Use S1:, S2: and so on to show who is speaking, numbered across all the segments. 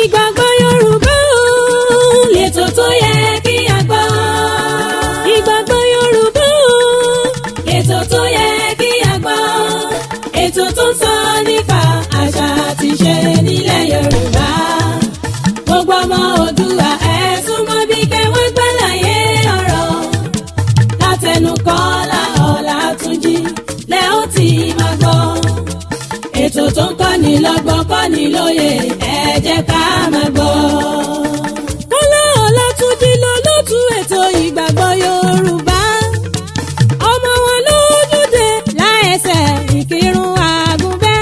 S1: Ìgbàgbọ́ Yorùbá o, lètò tó yẹ kí a gbọ́. Ìgbàgbọ́ Yorùbá o, lètò tó yẹ kí a gbọ́. Ètò tó ń sọ nípa àṣà àti ìṣe nílẹ̀ Yorùbá. Gbogbo ọmọ Oòduà ẹ súnmọ́ bí kẹwọ́n gbàlàyé ọ̀rọ̀. Látẹnu Kọ́lá Ọlátúnjí lẹ́ ó ti máa gbọ́. Ètò tó ń kọ́ni lọ́gbọ́n kọ́ni lóye ẹ jẹ́ ká máa gbọ́. Kọ́lá Ọlátúnjí lolóòtú ètò ìgbàgbọ́ Yorùbá. Ọmọ wọn lójúde láẹsẹ̀ Ìkírun Àgùnbẹ́.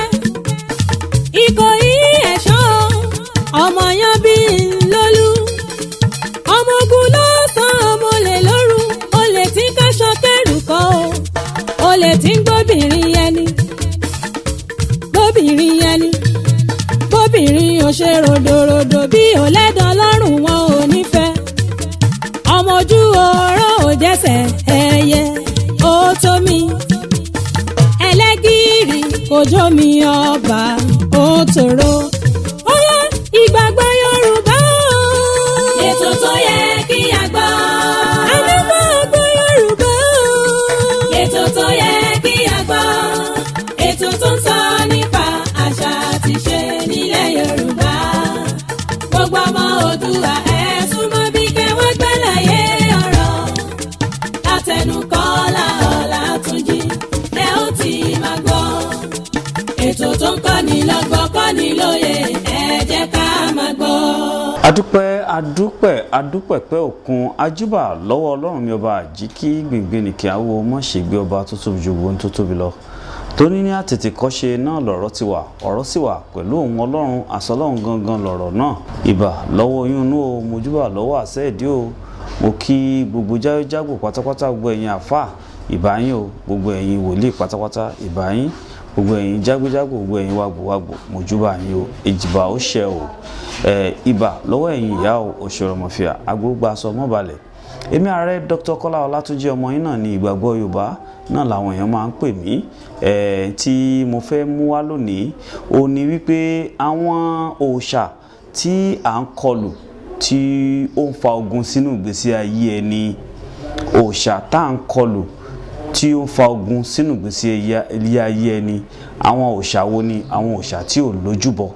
S1: Ìkòyí ẹ̀ṣọ́ ọmọ yan bí lólú. Ọmọ ogun lọ́sàn ọmọ olè lóru. Olè tí ń káṣọ kẹrù kọ́ o. Olè tí ń gbóbìnrin ẹni. Bóbìnrin ò ṣe ròdòròdò bí ọ̀lẹ́dàn lọ́rùn wọn ò nífẹ̀ẹ́. Ọmọ ojú ọ̀rọ̀ ò jẹ́sẹ̀ ẹyẹ ó tó mi. Ẹlẹ́gìrì kò jó mi ọba ó tòrò. Ó yá ìgbàgbọ́ Yorùbá o. Ètò tó yẹ kí a gbọ́. Ìgbàgbọ́ Yorùbá o. Ètò tó yẹ kí a gbọ́. Ètò tó ń sọ nípa àṣà àti ìṣe nílẹ̀ Yorùbá. Gbogbo ọmọ Oòduà ẹ súnmọ́ bí kẹwọ́n gbàlàyé ọ̀rọ̀. Látẹnu Kọ́lá Ọlátúnjí lẹ́ ó ti máa gbọ́. Ètò tó ń kọ́ni lọ́gbọ́n kọ́ni lóye ẹ jẹ́ ká máa gbọ́.
S2: adúpẹ́ pé òkun ajúbà lọ́wọ́ Ọlọ́run mi ọba àjíkí gbìngbìnìkì àwo mọ́ ṣègbè ọba tó tóbi ju ohun tó tóbi lọ. Tóní ní àtètè kọ́ṣe náà lọ̀rọ̀ ti wà ọ̀rọ̀ sì wà pẹ̀lú òun Ọlọ́run àsọlọ́run gangan lọ̀rọ̀ náà. Ìbà lọ́wọ́ yín inú o, mojúbà lọ́wọ́ àṣẹ ìdí o. Mo kí gbogbo jágbó pátápátá, gbogbo ẹ̀yin àfà ìbà yín o, gbogbo ẹ̀yin wòlíì pátápátá ìbà yín, gbogbo ẹ̀yin jágbó, gbogbo ẹ̀yin wàgbò mojúbà yín o. Èjìbà ó ṣẹ o. Ìbà lọ́wọ́ ẹ̀yin ìyá o, òṣèròmọ̀fìà agbógbá aṣọ mọ́balẹ̀. Èmi ààrẹ Dr. Kọ́lá Ọlátúnjí ọmọ yín náà ní ìgbàgbọ́ Yorùbá náà làwọn èèyàn máa ń pè mí. Tí mo fẹ́ mú wá lónìí ó ní wípé àwọn òòṣà tí à ń kọlù tí ó ń fa ogun sínú ìgbésí ayé ẹni. Òòṣà tá à ń kọlù tí ó ń fa ogun sínú ìgbésí ayé ẹni. Àwọn òòṣà wo ni? Àwọn òòṣà tí ò lójúbọ.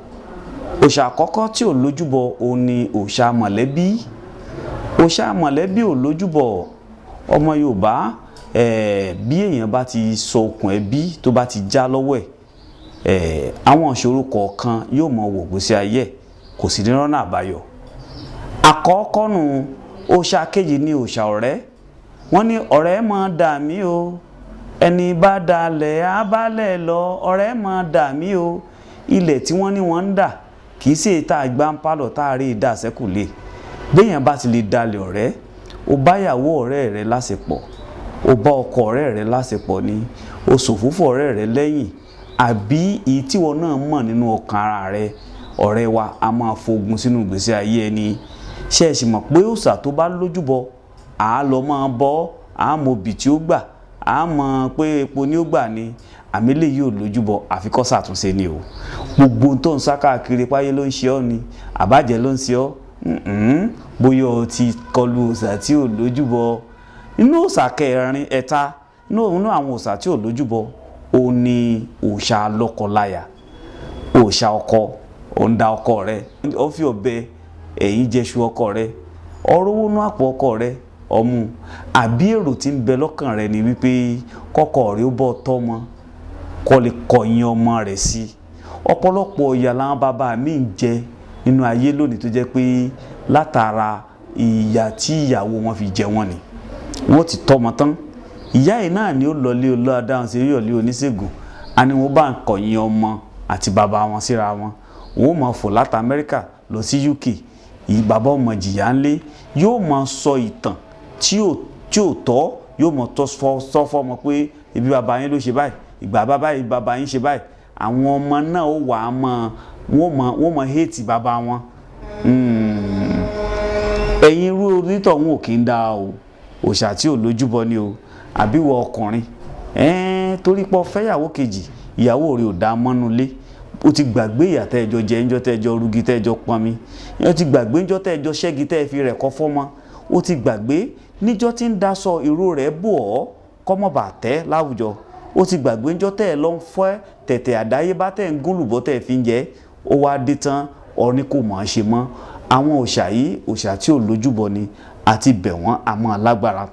S2: Òòṣà àkọ́kọ́ tí ò lójúbọ òun ni òòṣà mọ̀lẹ́bí. Òòṣà mọ̀lẹ́bí ò lójúbọ. Ọmọ Yorùbá bí èèyàn bá ti sọ okùn ẹbí tó bá ti já lọ́wọ́ ẹ̀, àwọn ìṣòro kọ̀ọ̀kan yóò mọ wò gbèsè ayé kò sì ní rọ́nà àbáyọ. Àkọ́kọ́ nù. Òòṣà kejì ni òòṣà ọ̀rẹ́. Wọ́n ní ọ̀rẹ́ máa dà mí o, ẹni bá dalẹ̀ á bálẹ̀ lọ, ọ̀rẹ́ máa dà mí o. Ilẹ̀ tí wọ́n ní wọ́n ń dà kì í ṣe tá a gbá ń pálọ̀ tá a rí ìdá sẹ́kùlé. Béèyàn bá ti lè dalẹ̀ ọ̀rẹ́, ó bá ìyàwó ọ̀rẹ́ rẹ̀ láṣepọ̀, ó bá ọkọ ọ̀rẹ́ rẹ̀ láṣepọ̀ ni, ó ṣòfófó ọ̀rẹ́ rẹ̀ lẹ́yìn, àbí èyí tí wọn náà mọ̀ nínú ọkàn ara rẹ̀. Ọ̀rẹ́ wa a máa fogun sínú ìgbésí ayé ẹni. Ṣé ẹ sì mọ̀ pé òòṣà tó bá lójúbọ àá lọ máa bọ́, àá mọ obì tí ó gbà, àá mọ̀ pé epo ni ó gbà ni. Àmì lè yóò lójúbọ àfikọ́ ṣàtúnṣe ni o. Gbogbo tó ń sá káàkiri páyé ló ń ṣe ọ́ ni, àbájẹ́ ló ń ṣe ọ́. Bóyá o ti kọlu òòṣà tí ò lójúbọ. Inú òòṣà kẹrin ẹ̀ta inú àwọn òòṣà tí ò lójúbọ ó ní òòṣà lọ́kọláya. Òòṣà ọkọ, ó ń da ọkọ rẹ̀, ó fi ọ̀bẹ ẹ̀yìn jẹṣu ọkọ rẹ̀, ọ̀rọ̀ owó nú àpò ọkọ rẹ̀ ọmú. Àbí èrò tí ń bẹ lọ́kàn rẹ̀ ni wípé kọ́kọ́ rẹ̀ ó bọ́ tọ́mọ kó lè kọ̀yìn ọmọ rẹ̀ sí. Ọ̀pọ̀lọpọ̀ ìyà làwọn bàbá mi ń jẹ nínú ayé lónìí tó jẹ́ pé látara ìyà tí ìyàwó wọn fi jẹ wọ́n ni. Wọ́n ti tọ́mọ tán, ìyá yìí náà ni ó lọlé olóadáhùn sí yọ̀lé oníṣègùn. A ní wọ́n bá ń kọ̀yìn ọmọ àti bàbá wọn síra wọn. Wọ́n máa fò láti Amẹ́ríkà lọ sí UK. Bàbá ọmọ jìyà ńlé yóò máa sọ ìtàn tí ò tọ́, yóò máa sọ fọ́mọ pé ibi bàbá yín ló ṣe báyìí, ìgbà bàbá yìí bàbá yín ṣe báyìí. Àwọn ọmọ náà ó wà á wọ́n máa hate bàbá wọn. Ẹ̀yin irú onítọ̀ wọn ò kí ń dá o. Òòṣà tí ò lójúbọ ni o. Àbí wọ ọkùnrin torí pé ó fẹ́ ìyàwó kejì, ìyàwó rẹ̀ ò dá mọ́nú lé. ó ti gbàgbé ìyà tẹ́ẹ̀jọ jẹ ńjọ́ tẹ́ẹ̀jọ rugi tẹ́ẹ̀jọ pọnmi, ó ti gbàgbé ńjọ́ tẹ́ẹ̀jọ ṣẹ́gi tẹ́ẹ̀ fi rẹ̀ kọ́ fọ́mọ, ó ti gbàgbé níjọ́ tí ń daṣọ ìró rẹ̀ bò ọ́ kọ́mọ̀bà tẹ́ láwùjọ, ó ti gbàgbé ńjọ́ tẹ́ẹ̀ lọ ń fọ́ tẹ̀tẹ̀ àdáyébá tẹ́ẹ̀ ń gúnlùbọ́ tẹ́ẹ̀ fi ń jẹ, ó wá dé tán ọ̀ní kò mọ̀ ọ́n ṣe mọ́. Àwọn òòṣà yìí òòṣà tí ò lójúbọ ni àti bẹ̀ wọ́n àmọ́ alágbára.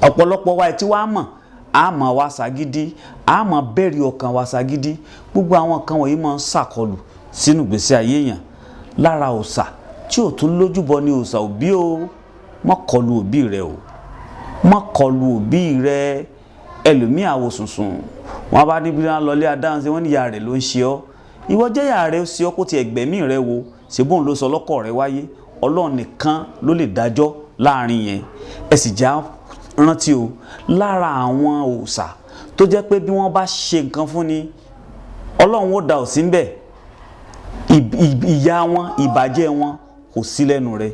S2: Ọ̀pọ̀lọpọ̀ wa tí wàá mọ̀ a máa wá ṣagídí, a máa bẹ̀rẹ̀ ọkàn wa ṣagídí. Gbogbo àwọn nǹkan wọ̀nyí máa ń ṣàkọlù sínú ìgbésí ayé èèyàn. Lára òòṣà tí ò tún lójúbọ ni òòṣà òbí o. Má kọlù òbí rẹ o, má kọlù òbí rẹ. Ẹlòmíì àwò sùnsùn wọn bá níbi náà lọlé adáhùn sí wọn ní ìyá rẹ ló ń ṣe ọ́. Ìwọ jẹ́ ìyá rẹ ó ṣe ọ́ kó ti ẹgbẹ̀mí rẹ wo, ṣèbóun ló sọ lọ́kọ̀ rẹ wáyé. Ọlọ́run nìkan ló lè dájọ́ láàrin yẹn. Ẹ sì já rántí o, lára àwọn òòṣà tó jẹ́ pé bí wọ́n bá ṣe nǹkan fún ni Ọlọ́run ó dá ò sí ń bẹ̀, ìyà wọn ìbàjẹ́ wọn kò sí lẹ́nu rẹ̀.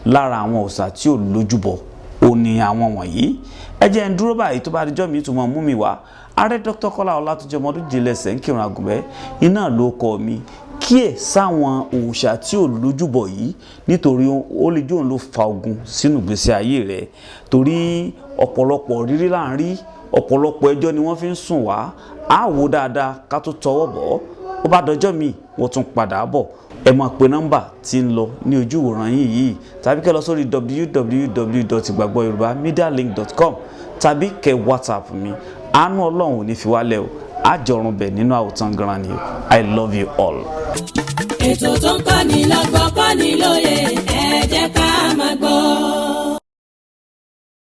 S2: Lára àwọn òòṣà tí ò lójúbọ ò ní àwọn wọ̀nyí. Ẹ jẹ́ ń dúró báyìí, tó bá dijọ́ mi tó máa mú mi wá. Ààrẹ Dr. Kọ́lá Ọlátúnjí Ọmọdúnjìlẹ̀sẹ̀ ń kírun àgùnbẹ́ iná ló kọ mi. Kíyè sáwọn òòṣà tí ò lójúbọ yìí, nítorí ó lè jóun ló fa ogun sínú ìgbésí ayé rẹ̀. Torí ọ̀pọ̀lọpọ̀ rírí là ń rí, ọ̀pọ̀lọpọ̀ ẹjọ́ ni wọ́n fi ń sùn wá. Á wò dáadáa ká tó tọwọ́ bọ̀. Ó bá dọjọ́ mi wọ́n tún padà bọ̀. Ẹ máa pe nọ́mbà tí ń lọ ní ojú ìwòran yìí tàbí kẹ́ lọ sórí www.igbagbọyorubamedialink.com tàbí kẹ́ WhatsApp mi. Àánú Ọlọ́run ò ní fi wálẹ̀ o. Àjọrùn bẹ̀ nínú àwòtán gan ni o. I love you all.
S1: Ètò tó ń kọ́ni lọ́gbọ́n kọ́ni lóye, ẹ jẹ́ ká máa gbọ́.